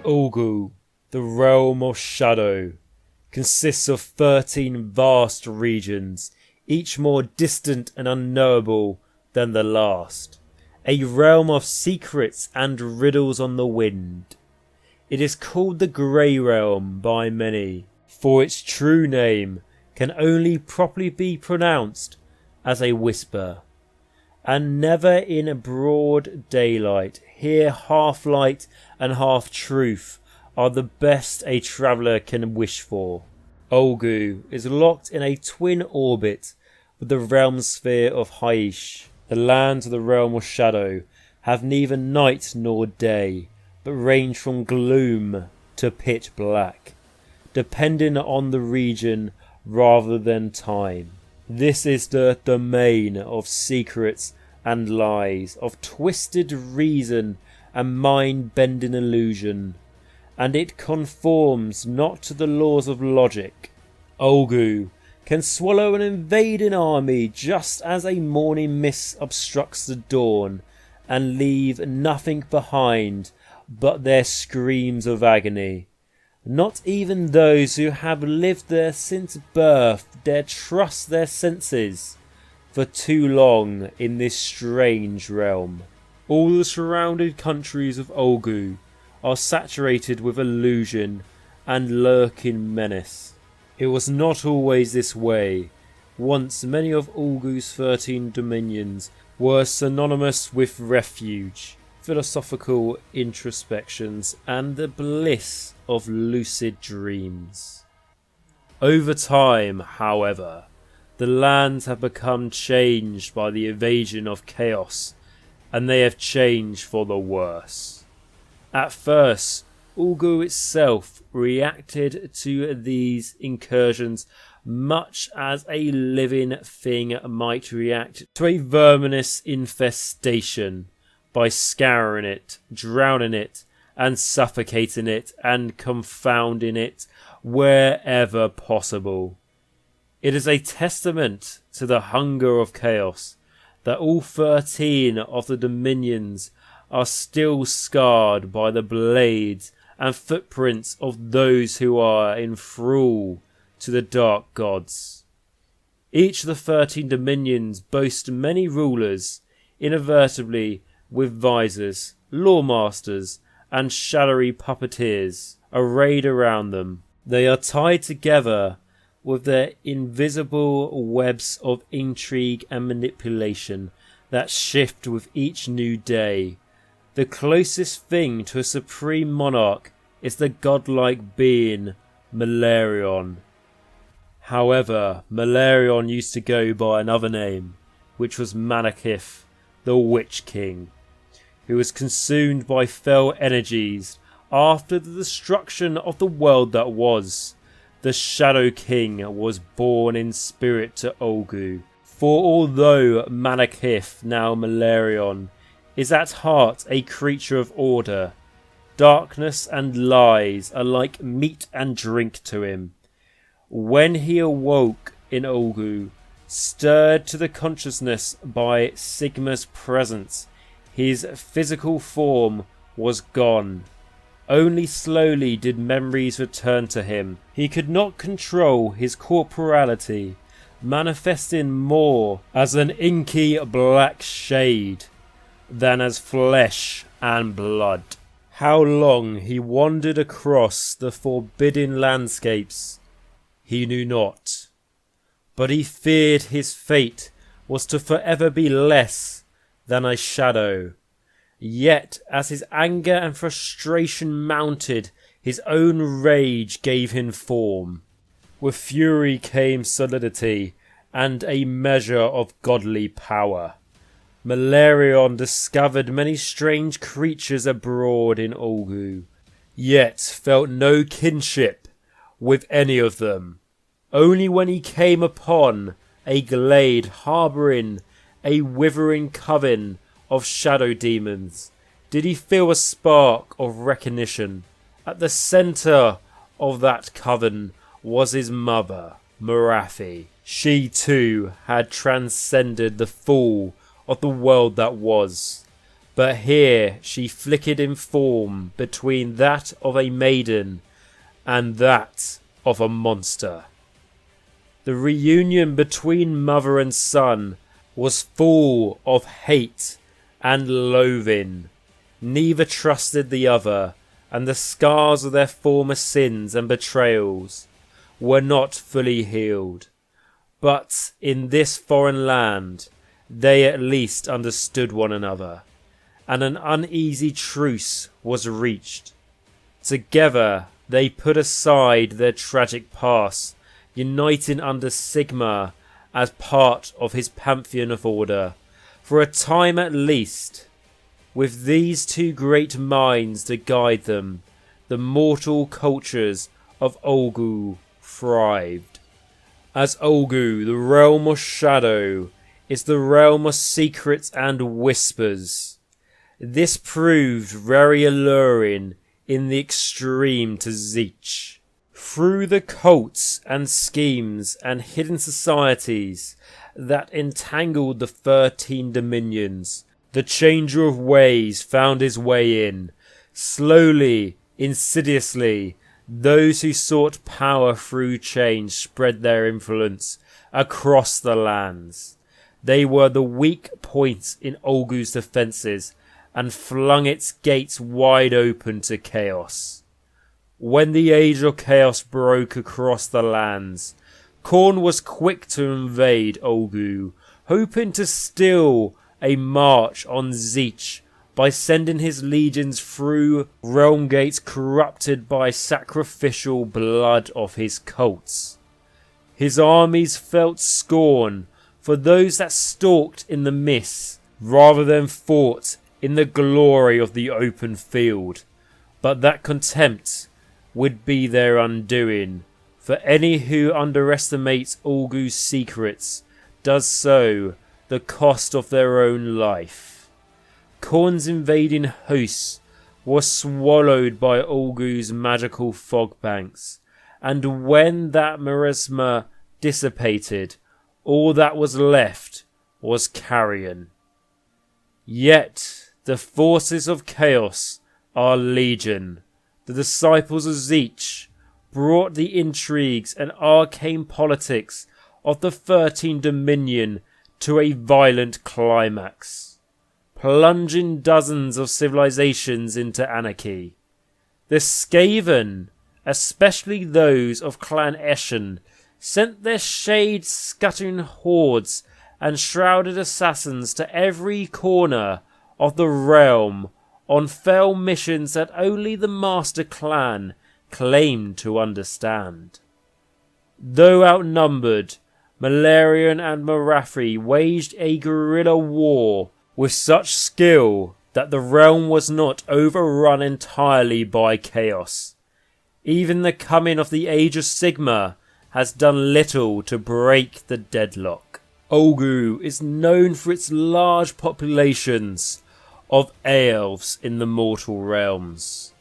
Ulgu, the realm of shadow, consists of 13 vast regions, each more distant and unknowable than the last. A realm of secrets and riddles on the wind. It is called the Grey Realm by many, for its true name can only properly be pronounced as a whisper. And never in broad daylight, here half light and half truth are the best a traveller can wish for. Ulgu is locked in a twin orbit with the realm sphere of Hysh. The lands of the realm of shadow have neither night nor day, but range from gloom to pitch black, depending on the region rather than time. This is the domain of secrets and lies, of twisted reason and mind-bending illusion, and it conforms not to the laws of logic. Ulgu can swallow an invading army just as a morning mist obstructs the dawn, and leave nothing behind but their screams of agony. Not even those who have lived there since birth dare trust their senses for too long in this strange realm. All the surrounding countries of Ulgu are saturated with illusion and lurking menace. It was not always this way. Once many of Ulgu's 13 dominions were synonymous with refuge, philosophical introspections, and the bliss of lucid dreams. Over time, however, the lands have become changed by the invasion of chaos, and they have changed for the worse. At first, Ulgu itself reacted to these incursions much as a living thing might react to a verminous infestation, by scouring it, drowning it, and suffocating it, and confounding it wherever possible. It is a testament to the hunger of chaos that all 13 of the dominions are still scarred by the blades and footprints of those who are in thrall to the dark gods. Each of the 13 dominions boasts many rulers, inadvertently with visors, lawmasters, and shadowy puppeteers arrayed around them. They are tied together with their invisible webs of intrigue and manipulation that shift with each new day. The closest thing to a supreme monarch is the godlike being Malarion. However, Malarion used to go by another name, which was Malekith, the Witch King, who was consumed by fell energies after the destruction of the world that was. The Shadow King was born in spirit to Ulgu, for although Malekith, now Malarion, is at heart a creature of order, darkness and lies are like meat and drink to him. When he awoke in Ulgu, stirred to the consciousness by Sigmar's presence, his physical form was gone. Only slowly did memories return to him. He could not control his corporality, manifesting more as an inky black shade than as flesh and blood. How long he wandered across the forbidding landscapes, he knew not. But he feared his fate was to forever be less than a shadow. Yet, as his anger and frustration mounted, his own rage gave him form. With fury came solidity and a measure of godly power. Malarion discovered many strange creatures abroad in Ulgu, yet felt no kinship with any of them. Only when he came upon a glade harbouring a withering coven of shadow demons did he feel a spark of recognition. At the centre of that coven was his mother, Morathi. She too had transcended the fall of the world that was, but here she flickered in form between that of a maiden and that of a monster. The reunion between mother and son was full of hate and loathing. Neither trusted the other, and the scars of their former sins and betrayals were not fully healed. But in this foreign land, they at least understood one another, and an uneasy truce was reached. Together they put aside their tragic past, uniting under Sigmar as part of his pantheon of order, for a time at least. With these two great minds to guide them, the mortal cultures of Ulgu thrived. As Ulgu, the realm of shadow, is the realm of secrets and whispers, this proved very alluring in the extreme to Tzeentch. Through the cults and schemes and hidden societies that entangled the 13 dominions, the Changer of Ways found his way in. Slowly, insidiously, those who sought power through change spread their influence across the lands. They were the weak points in Ulgu's defences and flung its gates wide open to chaos. When the Age of Chaos broke across the lands, Khorne was quick to invade Ulgu, hoping to steal a march on Tzeentch by sending his legions through realm gates corrupted by sacrificial blood of his cults. His armies felt scorn for those that stalked in the mists rather than fought in the glory of the open field, but that contempt would be their undoing, for any who underestimates Ulgu's secrets does so the cost of their own life. Khorne's invading hosts was swallowed by Ulgu's magical fog banks, and when that miasma dissipated, all that was left was carrion. Yet the forces of chaos are legion. The disciples of Tzeentch brought the intrigues and arcane politics of the 13 Dominion to a violent climax, plunging dozens of civilizations into anarchy. The Skaven, especially those of Clan Eshin, sent their shade-scattering hordes and shrouded assassins to every corner of the realm on fell missions that only the Master Clan claimed to understand. Though outnumbered, Malerion and Morathi waged a guerrilla war with such skill that the realm was not overrun entirely by chaos. Even the coming of the Age of Sigmar has done little to break the deadlock. Ulgu is known for its large populations of elves in the mortal realms,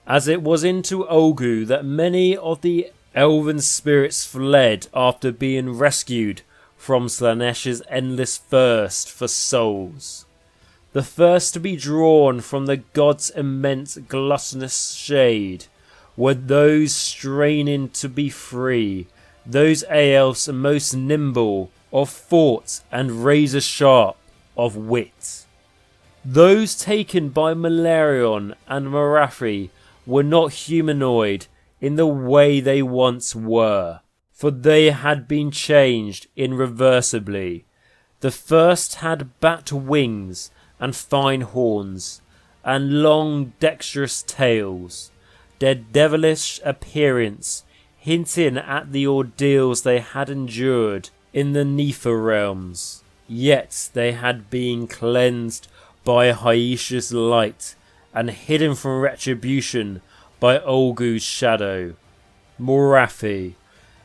as it was into Ulgu that many of the elven spirits fled after being rescued from Slaanesh's endless thirst for souls. The first to be drawn from the god's immense gluttonous shade were those straining to be free, those elves most nimble of thought and razor sharp of wit. Those taken by Malerion and Morathi were not humanoid in the way they once were, for they had been changed irreversibly. The first had bat wings and fine horns, and long dexterous tails, their devilish appearance hinting at the ordeals they had endured in the Nether realms. Yet they had been cleansed by Hyesha's light and hidden from retribution by Ulgu's shadow. Morathi,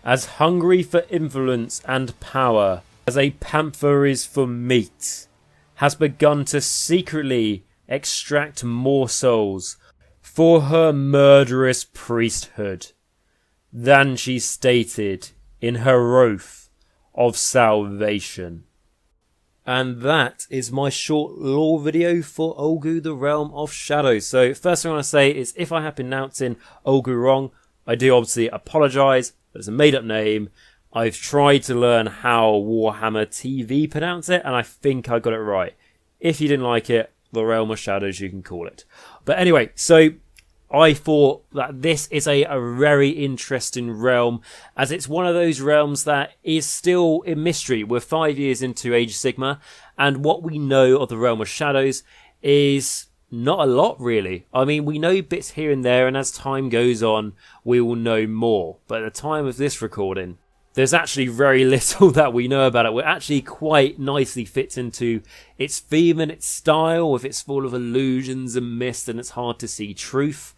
as hungry for influence and power as a panther is for meat, has begun to secretly extract more souls for her murderous priesthood than she stated in her oath of salvation. And that is my short lore video for Ulgu, the Realm of Shadows. So first thing I want to say is if I have been pronouncing Ulgu wrong, I do obviously apologise. It's a made up name. I've tried to learn how Warhammer TV pronounce it, and I think I got it right. If you didn't like it, the Realm of Shadows you can call it. But anyway, so I thought that this is a very interesting realm, as it's one of those realms that is still in mystery. We're 5 years into Age of Sigmar, and what we know of the Realm of Shadows is not a lot, really. I mean, we know bits here and there, and as time goes on, we will know more. But at the time of this recording, there's actually very little that we know about it. It actually quite nicely fits into its theme and its style, if it's full of illusions and mist and it's hard to see truth.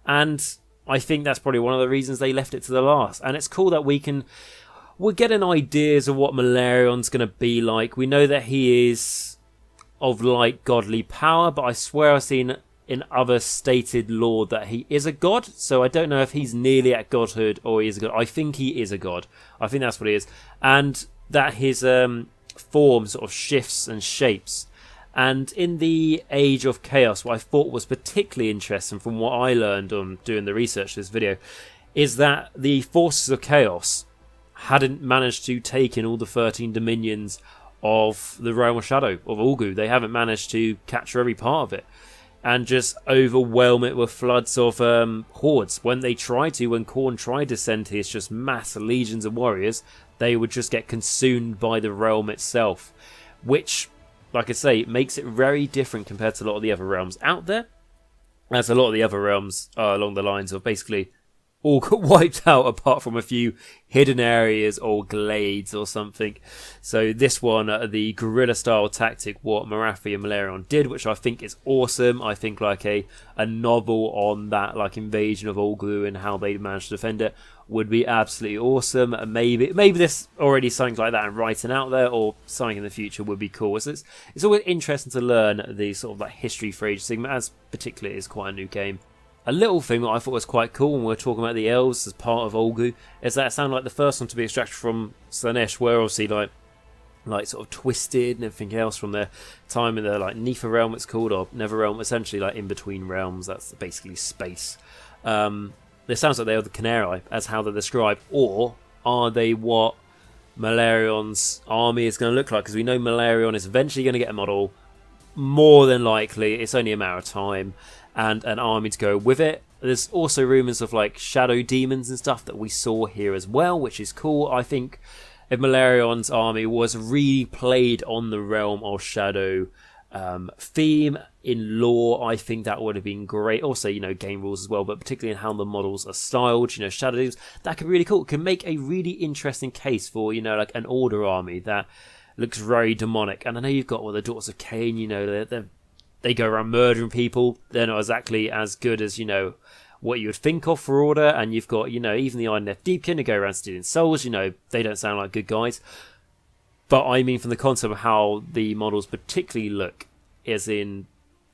And I think that's probably one of the reasons they left it to the last. And it's cool that we're getting ideas of what Malarion's going to be like. We know that he is of like godly power, but I swear I've seen in other stated lore that he is a god, so I don't know if he's nearly at godhood or he is a god. I think he is a god. I think that's what he is. And that his form sort of shifts and shapes. And in the Age of Chaos, what I thought was particularly interesting from what I learned on doing the research for this video, is that the forces of Chaos hadn't managed to take in all the 13 dominions of the Realm of Shadow, of Ulgu. They haven't managed to capture every part of it and just overwhelm it with floods of hordes. When they tried to, when Khorne tried to send his just mass legions of warriors, they would just get consumed by the realm itself, which, like I say, makes it very different compared to a lot of the other realms out there, as a lot of the other realms are along the lines of basically all got wiped out apart from a few hidden areas or glades or something. So this one, the guerrilla style tactic, what Morathi and Malarion did, which I think is awesome. I think like a novel on that like invasion of Ulgu and how they managed to defend it would be absolutely awesome. And maybe there's already something like that writing out there, or something in the future would be cool. So it's always interesting to learn the sort of like history for Age of Sigmar, as particularly is quite a new game. A little thing that I thought was quite cool when we were talking about the elves as part of Ulgu is that it sounded like the first one to be extracted from Slaanesh, where obviously like sort of twisted and everything else from their time in the like Nefer realm, it's called, or Netherrealm, essentially like in between realms. That's basically space. It sounds like they are the Canary, as how they're described, or are they what Malarion's army is going to look like? Because we know Malarion is eventually going to get a model. More than likely, it's only a matter of time, and an army to go with it. There's also rumours of like shadow demons and stuff that we saw here as well, which is cool. I think if Malarion's army was really played on the Realm of Shadow theme in lore, I think that would have been great. Also, you know, game rules as well, but particularly in how the models are styled, you know, shadow demons, that could be really cool. It can make a really interesting case for, you know, like an Order army that looks very demonic. And I know you've got the Daughters of Cain, you know, they go around murdering people. They're not exactly as good as, you know, what you would think of for Order. And you've got, you know, even the Idoneth Deepkin who go around stealing souls. You know, they don't sound like good guys. But I mean from the concept of how the models particularly look, as in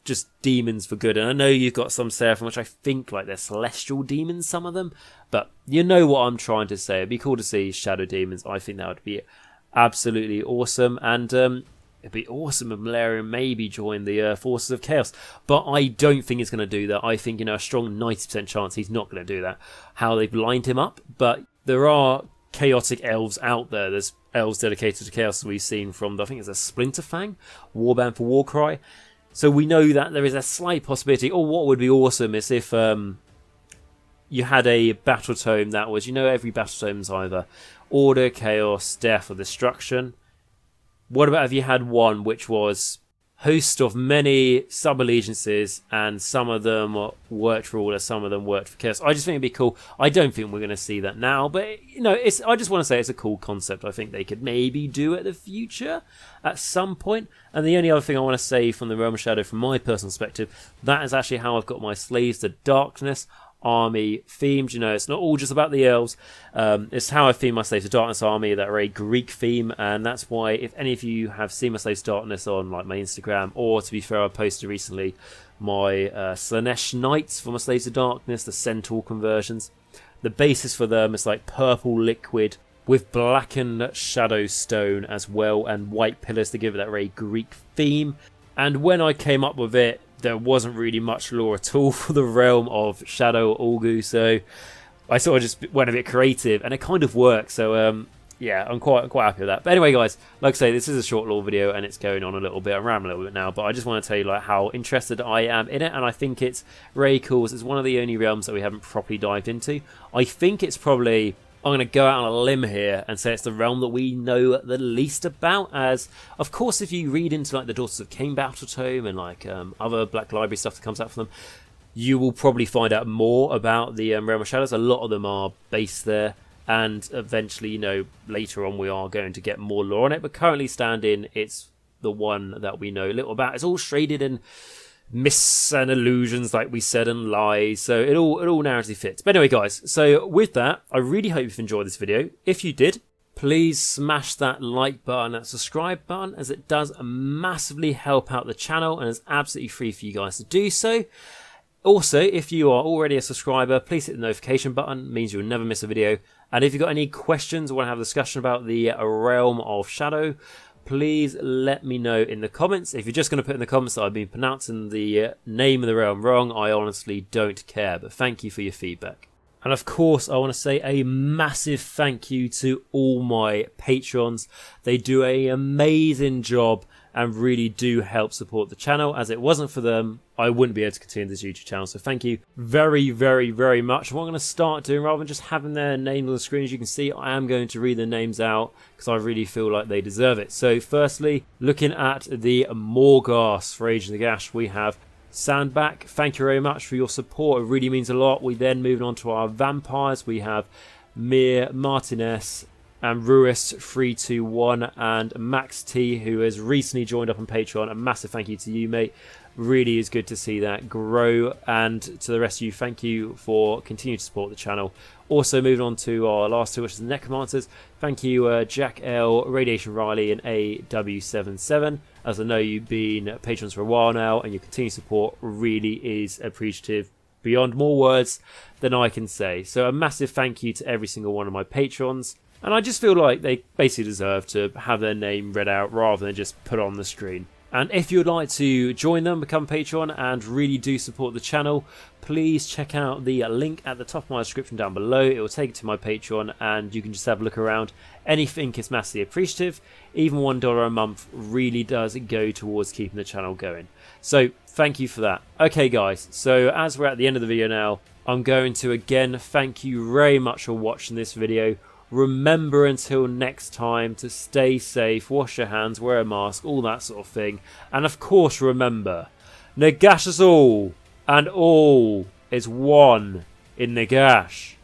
just demons for good. And I know you've got some Seraphim, which I think like they're celestial demons, some of them. But you know what I'm trying to say. It'd be cool to see shadow demons. I think that would be absolutely awesome. And it'd be awesome if Malarion maybe joined the Forces of Chaos. But I don't think he's going to do that. I think, you know, a strong 90% chance he's not going to do that. How they've lined him up. But there are chaotic elves out there. There's elves dedicated to chaos we've seen from, I think it's a Splinterfang, Warband for Warcry. So we know that there is a slight possibility. Or what would be awesome is if you had a battle tome that was, you know, every battle tome is either Order, Chaos, Death, or Destruction. What about if you had one which was host of many sub-allegiances, and some of them worked for Order, some of them worked for Chaos? I just think it'd be cool. I don't think we're going to see that now, but, you know, I just want to say it's a cool concept. I think they could maybe do it in the future at some point. And the only other thing I want to say from the Realm of Shadow, from my personal perspective, that is actually how I've got my Slaves to Darkness army themed. You know, it's not all just about the elves. It's how I theme my Slaves to Darkness army that are a Greek theme, and that's why if any of you have seen my Slaves to Darkness on like my Instagram, or to be fair, I posted recently my Slaanesh Knights for my Slaves to Darkness, the Centaur conversions. The basis for them is like purple liquid with blackened shadow stone as well and white pillars to give it that very Greek theme. And when I came up with it, there wasn't really much lore at all for the realm of Shadow or Ulgu, so I sort of just went a bit creative, and it kind of works. So yeah, I'm quite happy with that. But anyway, guys, like I say, this is a short lore video, and it's going on a little bit. I'm rambling a little bit now, but I just want to tell you like how interested I am in it, and I think it's very cool. It's one of the only realms that we haven't properly dived into. I think it's probably, I'm going to go out on a limb here and say it's the realm that we know the least about, as, of course, if you read into like the Daughters of Cain Battle Tome and like other Black Library stuff that comes out from them, you will probably find out more about the Realm of Shadows. A lot of them are based there, and eventually, you know, later on we are going to get more lore on it, but currently standing, it's the one that we know little about. It's all shaded in myths and illusions, like we said, and lies, so it all narratively fits. But anyway, guys, so with that, I really hope you've enjoyed this video. If you did, please smash that like button, that subscribe button, as it does massively help out the channel, and it's absolutely free for you guys to do so. Also, if you are already a subscriber, please hit the notification button. It means you'll never miss a video. And if you've got any questions or want to have a discussion about the Realm of Shadow, please let me know in the comments. If you're just going to put in the comments that I've been pronouncing the name of the realm wrong, I honestly don't care. But thank you for your feedback. And of course, I want to say a massive thank you to all my patrons. They do an amazing job and really do help support the channel. As it wasn't for them, I wouldn't be able to continue this YouTube channel. So thank you very, very, very much. What I'm going to start doing, rather than just having their names on the screen, as you can see, I am going to read their names out because I really feel like they deserve it. So firstly, looking at the Morghast for Age of the Gash, we have Sandback. Thank you very much for your support. It really means a lot. We then move on to our vampires. We have Mir Martinez and Ruis321 and Max T, who has recently joined up on Patreon. A massive thank you to you, mate. Really is good to see that grow. And to the rest of you, thank you for continuing to support the channel. Also moving on to our last two, which is the Necromancers. Thank you, Jack L, Radiation Riley, and AW77. As I know you've been patrons for a while now, and your continued support really is appreciative beyond more words than I can say. So a massive thank you to every single one of my patrons. And I just feel like they basically deserve to have their name read out rather than just put on the screen. And if you'd like to join them, become a patron, and really do support the channel, please check out the link at the top of my description down below. It will take you to my Patreon, and you can just have a look around. Anything is massively appreciative. Even $1 a month really does go towards keeping the channel going. So thank you for that. Okay, guys, so as we're at the end of the video now, I'm going to again thank you very much for watching this video. Remember until next time to stay safe, wash your hands, wear a mask, all that sort of thing. And of course remember, Nagash is all, and all is one in Nagash.